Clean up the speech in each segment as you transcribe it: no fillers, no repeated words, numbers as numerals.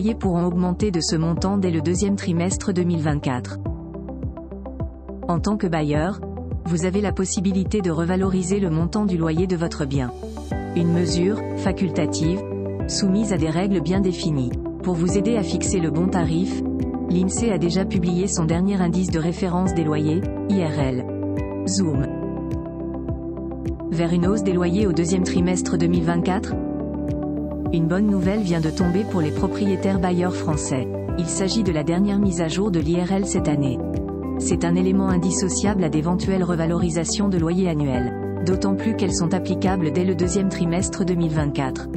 loyers pourront augmenter de ce montant dès le deuxième trimestre 2024. En tant que bailleur, vous avez la possibilité de revaloriser le montant du loyer de votre bien. Une mesure, facultative, soumise à des règles bien définies. Pour vous aider à fixer le bon tarif, l'INSEE a déjà publié son dernier indice de référence des loyers, IRL. Zoom. Vers une hausse des loyers au deuxième trimestre 2024 ? Une bonne nouvelle vient de tomber pour les propriétaires bailleurs français. Il s'agit de la dernière mise à jour de l'IRL cette année. C'est un élément indissociable à d'éventuelles revalorisations de loyers annuels, d'autant plus qu'elles sont applicables dès le deuxième trimestre 2024.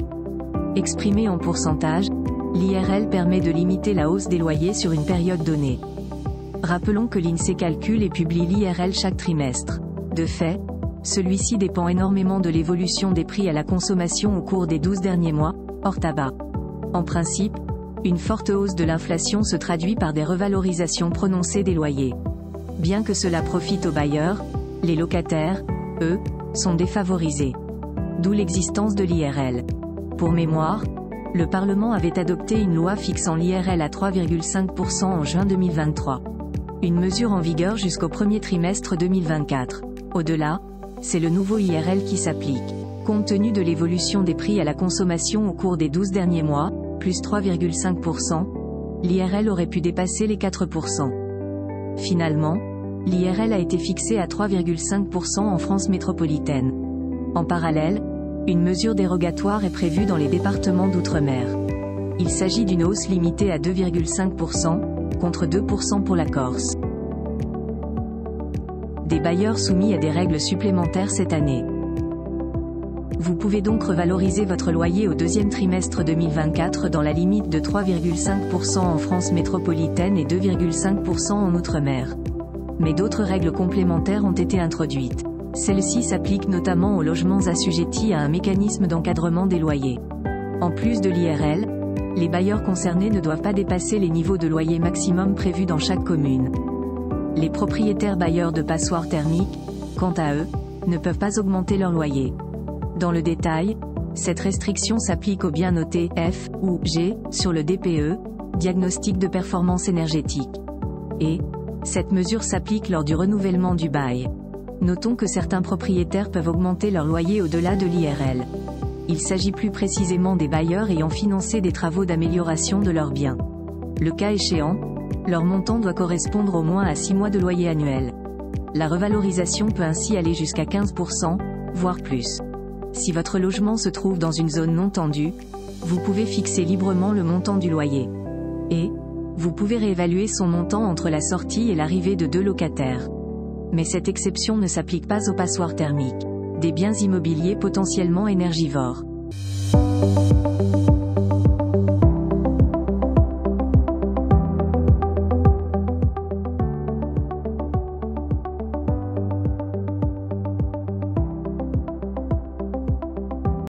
Exprimée en pourcentage, l'IRL permet de limiter la hausse des loyers sur une période donnée. Rappelons que l'INSEE calcule et publie l'IRL chaque trimestre. De fait, celui-ci dépend énormément de l'évolution des prix à la consommation au cours des 12 derniers mois, hors tabac. En principe, une forte hausse de l'inflation se traduit par des revalorisations prononcées des loyers. Bien que cela profite aux bailleurs, les locataires, eux, sont défavorisés. D'où l'existence de l'IRL. Pour mémoire, le Parlement avait adopté une loi fixant l'IRL à 3,5% en juin 2023. Une mesure en vigueur jusqu'au premier trimestre 2024. Au-delà, c'est le nouveau IRL qui s'applique. Compte tenu de l'évolution des prix à la consommation au cours des 12 derniers mois, plus 3,5%, l'IRL aurait pu dépasser les 4%. Finalement, l'IRL a été fixé à 3,5% en France métropolitaine. En parallèle, une mesure dérogatoire est prévue dans les départements d'outre-mer. Il s'agit d'une hausse limitée à 2,5%, contre 2% pour la Corse. Des bailleurs soumis à des règles supplémentaires cette année. Vous pouvez donc revaloriser votre loyer au deuxième trimestre 2024 dans la limite de 3,5% en France métropolitaine et 2,5% en outre-mer. Mais d'autres règles complémentaires ont été introduites. Celles-ci s'appliquent notamment aux logements assujettis à un mécanisme d'encadrement des loyers. En plus de l'IRL, les bailleurs concernés ne doivent pas dépasser les niveaux de loyer maximum prévus dans chaque commune. Les propriétaires bailleurs de passoires thermiques, quant à eux, ne peuvent pas augmenter leur loyer. Dans le détail, cette restriction s'applique aux biens notés F ou G sur le DPE, diagnostic de performance énergétique. Et cette mesure s'applique lors du renouvellement du bail. Notons que certains propriétaires peuvent augmenter leur loyer au-delà de l'IRL. Il s'agit plus précisément des bailleurs ayant financé des travaux d'amélioration de leurs biens. Le cas échéant, leur montant doit correspondre au moins à 6 mois de loyer annuel. La revalorisation peut ainsi aller jusqu'à 15%, voire plus. Si votre logement se trouve dans une zone non tendue, vous pouvez fixer librement le montant du loyer. Et vous pouvez réévaluer son montant entre la sortie et l'arrivée de 2 locataires. Mais cette exception ne s'applique pas aux passoires thermiques, des biens immobiliers potentiellement énergivores.